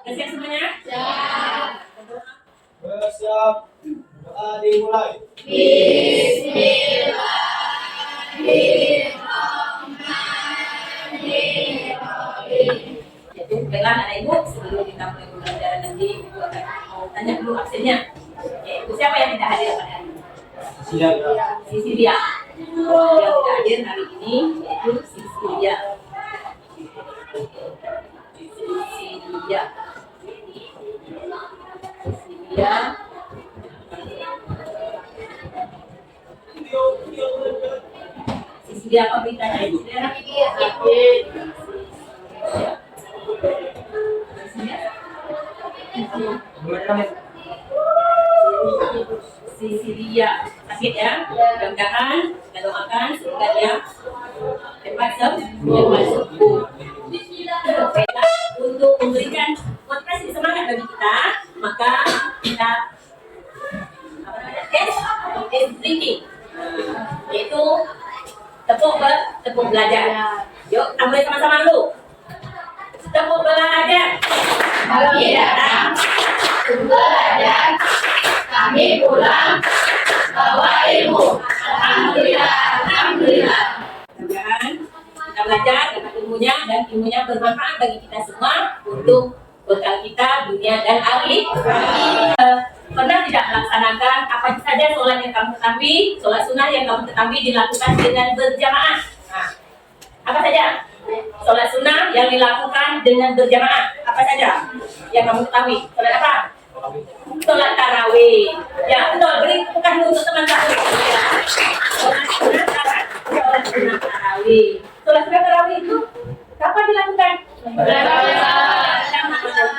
Udah siap semuanya? Siap. Siap. Doa dimulai. Jadi baiklah anak ibu, sebelum kita mulai pembelajaran nanti ibu akan mau tanya dulu absennya. Yaitu siapa yang tidak hadir pada hari ini? Siap. Sisilia. Yang tidak hadir hari ini yaitu Sisilia. Sisilia. Sisilia. Sisilia apa beritanya? Sisilia sakit ya, mudah-mudahan kita doakan semoga dia cepat sembuh. Untuk memberikan motivasi semangat bagi kita, maka kita tes drinking, yaitu tepuk belajar. Yuk kita mulai sama-sama dulu. Tepuk belajar. Kami datang belajar, kami pulang bawa ilmu. Alhamdulillah, alhamdulillah. Mudah-mudahan kita belajar dapat ilmunya dan ilmunya bermanfaat bagi kita semua untuk bekal kita dunia dan akhirat. Pernah tidak melaksanakan apa saja sholat yang kamu ketahui, sholat sunnah yang kamu ketahui dilakukan dengan berjamaah? Nah, apa saja? Sholat sunnah yang dilakukan dengan berjamaah, apa saja yang kamu ketahui? Sholat apa? Sholat tarawih. Ya, betul. Beri tepukan untuk teman-teman. Sholat sunnah tarawih. Sholat sunnah tarawih itu kapan dilakukan?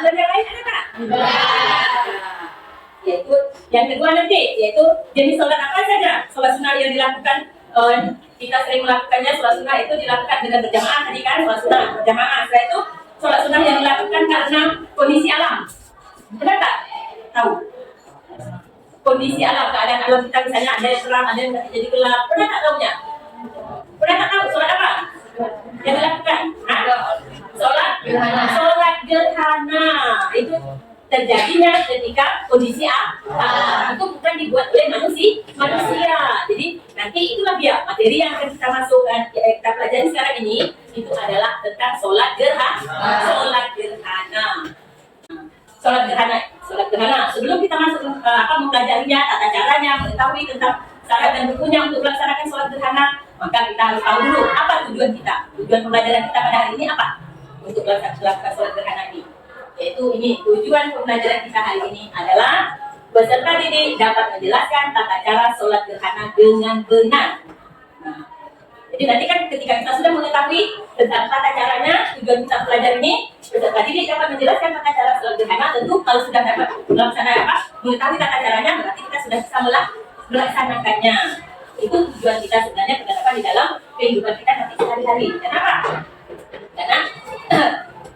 Bulan yang lain ada tak? Yaitu yang kedua nanti, yaitu jenis sholat apa saja? Sholat sunnah yang dilakukan, kita sering melakukannya. Sholat sunnah itu dilakukan dengan berjamaah tadi kan? Sholat sunnah berjamaah. Setelah itu sholat sunnah yang dilakukan karena kondisi alam. Benar tak? Tahu? Kondisi alam, keadaan alam kita misalnya ada yang terang, ada yang jadi gelap. Pernah tak tahunya? Pernah tak tahu sholat apa yang dilakukan? Sholat gerhana. Itu terjadinya ketika kondisi alam. Itu bukan dibuat oleh manusia. Jadi nanti itulah dia materi yang akan kita masukkan, kita pelajari sekarang ini. Itu adalah tentang sholat gerhana. Sholat gerhana. Sebelum kita masuk mempelajarinya, tata caranya, mengetahui tentang syarat dan bukunya untuk melaksanakan sholat gerhana, maka kita harus tahu dulu apa tujuan kita. Tujuan pembelajaran kita pada hari ini apa? Untuk melaksanakan sholat gerhana ini. Yaitu ini, tujuan pembelajaran kita hari ini adalah peserta didik dapat menjelaskan tata cara sholat gerhana dengan benar. Nah, jadi nanti kan ketika kita sudah mengetahui tentang tata caranya, tujuan kita belajar ini, peserta didik dapat menjelaskan tata cara sholat gerhana. Tentu kalau sudah dapat mengetahui tata caranya, berarti kita sudah bisa melaksanakannya. Itu tujuan kita sebenarnya penerapan di dalam kehidupan kita nanti sehari-hari. Kenapa? Karena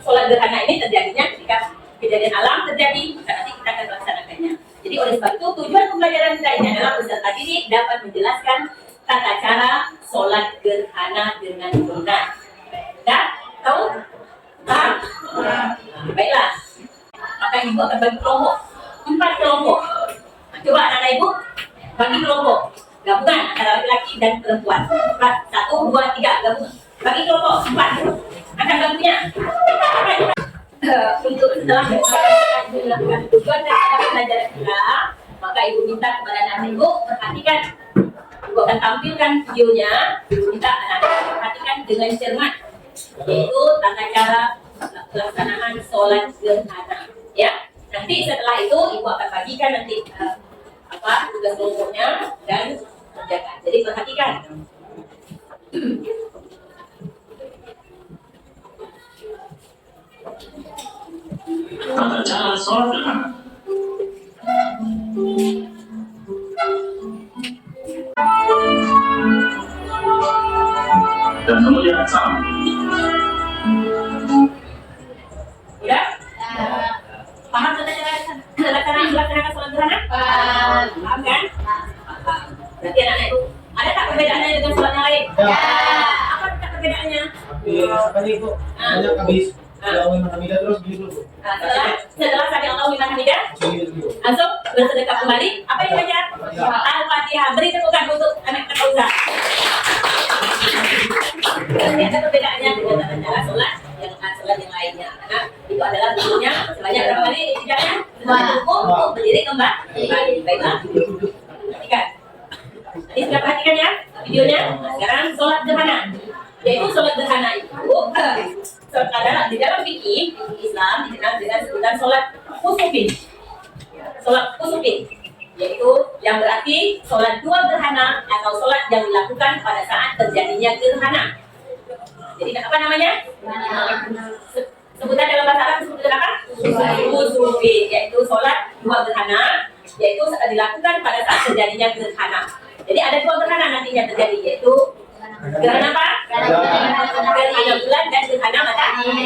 sholat gerhana ini terjadinya ketika kejadian alam terjadi, nanti kita akan melaksanakannya. Jadi oleh sebab itu tujuan pembelajaran kita ini adalah peserta didik dapat menjelaskan tata cara sholat gerhana dengan benar. Dah? Tahu? Paham? Baiklah. Maka ibu akan bagi kelompok. 4 kelompok. Nah, coba anak-anak ibu bagi kelompok. Gabungan antara laki-laki dan perempuan. 1, 2, 3 gabungan. Bagi kelompok 4. Akan gabungnya. Untuk setelah melakukan tujuan dan pelajaran kita, maka ibu minta kepada anak ibu perhatikan. Ibu akan tampilkan videonya. Ibu minta anak-anak perhatikan dengan cermat, yaitu tata cara pelaksanaan sholat gerhana. Ya, nanti setelah itu ibu akan bagikan nanti tugas kelompoknya dan kerjakan. Jadi perhatikan. Tata cara sholat gerhana. Dan kemudian salam. Udah? Paham tata cara melaksanakan sholat gerhana? Paham kan? Paham. Berarti anak-anak itu ada tak perbedaannya dengan sholat yang lain? Ya. Apa tak perbedaannya? Tadi itu banyak habis. Kalau memang kami terus gitu. Nah, setelah sami Allahu liman hamidah, langsung bersedekah kembali. Apa yang dibaca? Al-Fatihah. Beri tepukan untuk anak Kauza. Ternyata perbedaannya dengan tata cara sholat yang lainnya, karena itu adalah bukunya sebanyak berapa kali tidaknya? Untuk berdiri kembali. Baiklah. Perhatikan. Jadi sudah perhatikan ya videonya. Nah, sekarang sholat gerhana. Yaitu sholat gerhana itu adalah di dalam fikih Islam dikenal dengan sebutan sholat kusufi. Sholat kusufi yaitu yang berarti sholat dua gerhana atau sholat yang dilakukan pada saat terjadinya gerhana. Jadi apa namanya? Sebutan dalam bahasa Arab disebut apa? Kusufi, yaitu sholat dua gerhana, yaitu dilakukan pada saat terjadinya gerhana. Jadi ada dua gerhana nantinya terjadi, yaitu gerhana apa? Gerhana bulan dan gerhana matahari.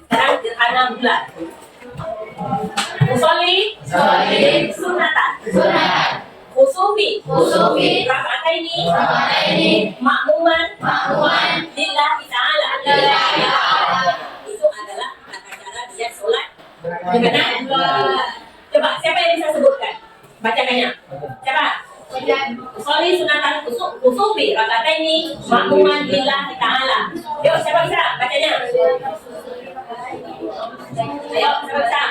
Sekarang gerhana bulan. Usolli sunatan. Kusufi raka'ataini makmuman lillahi ta'ala. Itu adalah tata cara dia sholat gerhana. Coba siapa yang bisa sebutkan? Bacakannya. Siapa? Usolli sunatan kusufi raka'ataini makmuman lillahi ta'ala. Yuk, siapa bisa bacanya? Ayo, siapa bisa?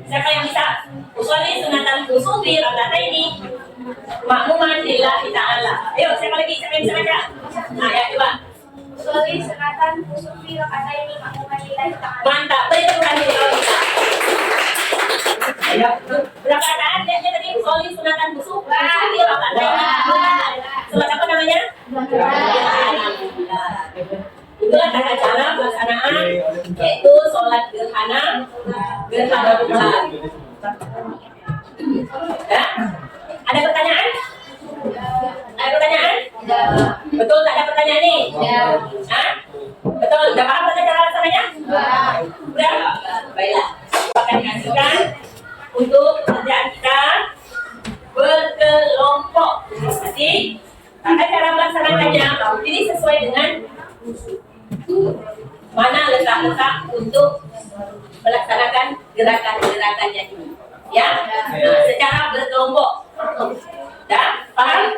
Siapa yang bisa? Usolli sunatan kusufi raka'ataini makmuman lillahi ta'ala. Ayo, siapa lagi? Siapa yang bisa baca? Nah, ya coba. Usolli sunatan kusufi raka'ataini makmuman lillahi ta'ala. Mantap, beri tepukan dulu kalau bisa. Ayo, berapa rakaat dia tadi? Usolli sunatan kusufi raka'ataini. Sholat apa namanya? Itulah tata cara pelaksanaan yaitu sholat gerhana bulan. Ya? Ada pertanyaan? Ada pertanyaan? Betul, tak ada pertanyaan nih? Hah? Betul, udah paham tata cara laksananya? Udah? Baiklah, akan dikasihkan untuk pekerjaan kita berkelompok. Jadi tata cara melaksanakannya ini sesuai dengan mana letak-letak untuk melaksanakan gerakan-gerakannya ini, ya. Nah, secara berkelompok, dah paham?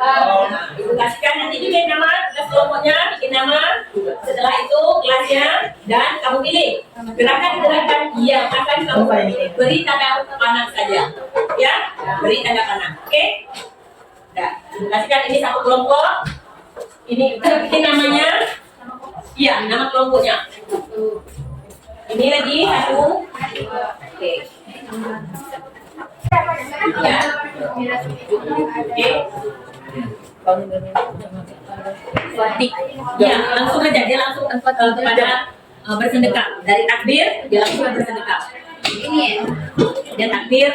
Ibu kasihkan nanti bikin nama kelompoknya, bikin nama. Setelah itu kelasnya dan kamu pilih gerakan-gerakan yang akan kamu beri tanda panah saja, ya. Beri tanda panah, oke? Dah, ibu kasihkan ini satu kelompok. Ini bikin namanya. Iya, nama kelompoknya. Ini lagi satu. Oke. Ya. Oke. Ya, langsung aja dia langsung kepada bersedekah. Dari takbir dia langsung bersedekah. Dia takbir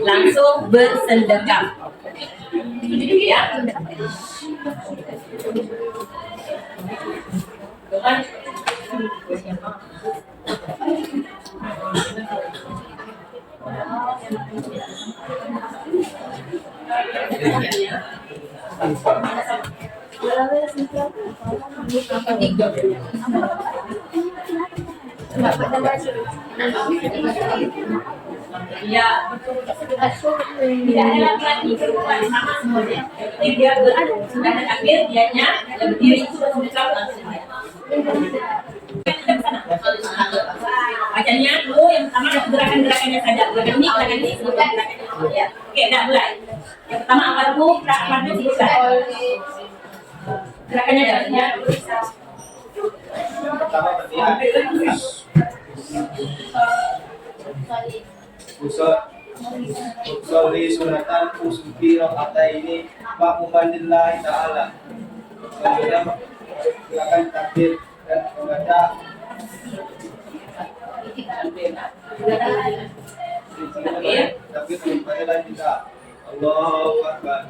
langsung bersedekah. Ya. Kan? Ya, tidak ada lagi perubahan sama semuanya. Jadi dia sudah ada takbir, dianya yang berdiri itu sudah langsung dia. Bacanya dulu yang pertama ada gerakan-gerakannya saja. Gerakan ini, sebutkan gerakannya. Ya. Oke, dah mulai. Yang pertama apa dulu? Gerakannya sebutkan. Gerakannya dah. Pertama Fatihah. Usolli sunatan kusufi raka'ataini makmuman lillahi ta'ala. Kemudian silakan takbir dan membaca takbir membaca kita Allahu Akbar.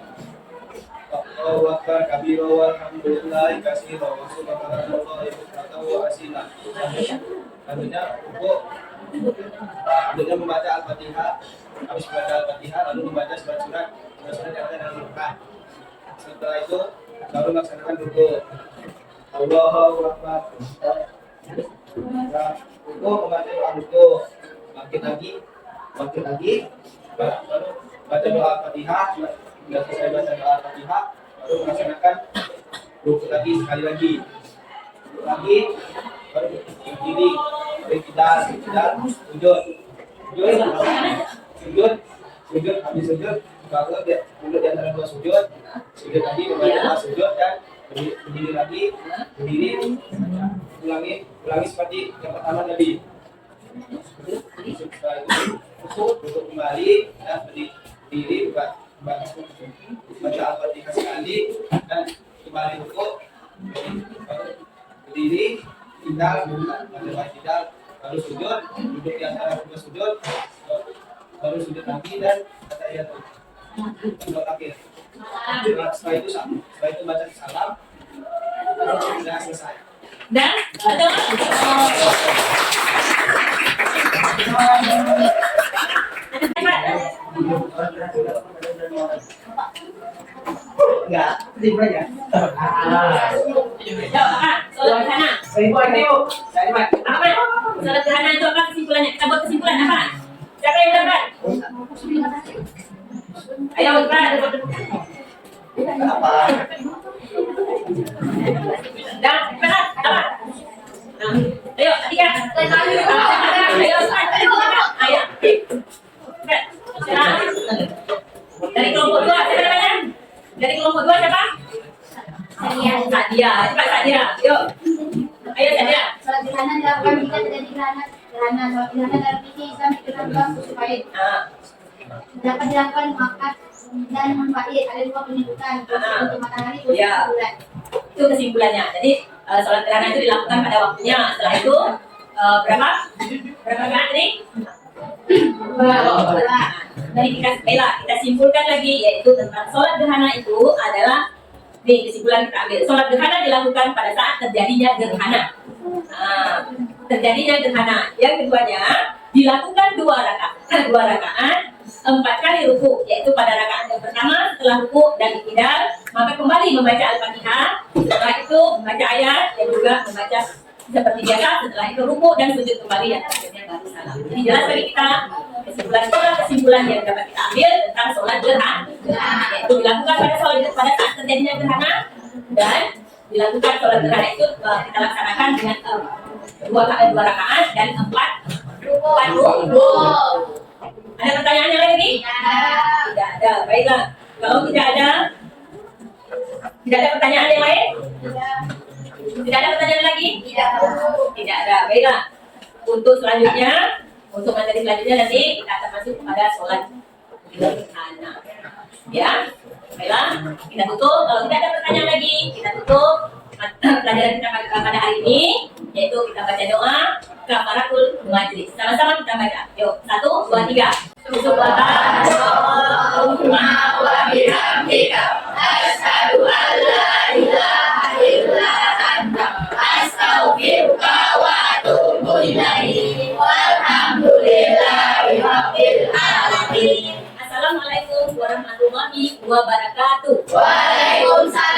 Allahu Akbar kabira walhamdulillahi katsira wa subhanallahi bukratan wa asila. Selanjutnya dengan membaca Al-Fatihah, habis membaca Al-Fatihah lalu membaca surat-surat yang ada dalam Al-Quran. Setelah itu baru melaksanakan rukuk. Allahu Akbar. ruku membaca doa ruku, bangkit lagi, baru baca doa Al-Fatihah, sudah selesai baca doa Al-Fatihah, baru melaksanakan ruku lagi sekali lagi, baru berdiri, berkidal, sujud, habis sujud, baru dia duduk di antara dua sujud lagi, membaca doa sujud dan berdiri lagi, ulangi seperti yang pertama tadi. Setelah itu duduk kembali dan berdiri, baca Al-Fatihah sekali dan kembali duduk, berdiri, baca kidal, baru sujud, duduk di antara dua sujud, baru sujud lagi dan kata ayat akhir. Setelah itu baca salam, baru sudah selesai. Dan betul. Enggak, tiba ya. Sholat gerhana. Apa? Sholat gerhana itu apa kesimpulannya? Kita buat kesimpulan apa? Siapa yang dapat? Ayo dapat. Apa? Dan benar, dapat. Ayo, Atika. Ayo. Dari kelompok 2 siapa namanya? Dari kelompok 2 siapa? Sadia. Cepat Sadia. Yuk. Ayo Sadia. Sholat gerhana dilakukan jika terjadi gerhana. Sholat gerhana dalam misi Islam dikenal khusus baik. Dapat dilakukan mengangkat dan membaik. Ada 2 penyebutan untuk matahari dan bulan. Itu kesimpulannya. Jadi sholat gerhana itu dilakukan pada waktunya. Setelah itu berapa rakaat ini? 2. Dari kita simpulkan lagi, yaitu tentang sholat gerhana itu adalah kesimpulan kita ambil. Sholat gerhana dilakukan pada saat terjadinya gerhana. Terjadinya gerhana. Yang keduanya dilakukan 2 rakaat, 4 kali ruku, yaitu pada rakaat yang pertama setelah ruku dan iktidal, maka kembali membaca Al-Fatihah, setelah itu membaca ayat dan juga membaca seperti biasa, setelah itu ruku dan sujud kembali dan akhirnya baru salam. Jadi jelas bagi kita kesimpulan yang dapat kita ambil tentang sholat gerhana, yaitu dilakukan pada saat terjadinya gerhana dan dilakukan sholat gerhana itu kita laksanakan dengan 2 rakaat dan 4 ruku. Ada pertanyaannya lagi? Tidak ada. Baiklah. Kalau tidak ada pertanyaan yang lain? Tidak ada pertanyaan lagi? Tidak ada. Baiklah. Untuk materi selanjutnya nanti kita akan masuk kepada sholat gerhana. Ya. Baiklah. Kita tutup. Kalau tidak ada pertanyaan lagi, kita tutup pelajaran kita pada hari ini, yaitu kita baca doa kafaratul majlis. Sama-sama kita baca. Yuk, 1, 2, 3. Subhanallahumma wa bihamdika asyhadu an la ilaha illa anta astaghfiruka wa atubu ilaik. Walhamdulillahi rabbil alamin. Assalamualaikum warahmatullahi wabarakatuh. Waalaikumsalam.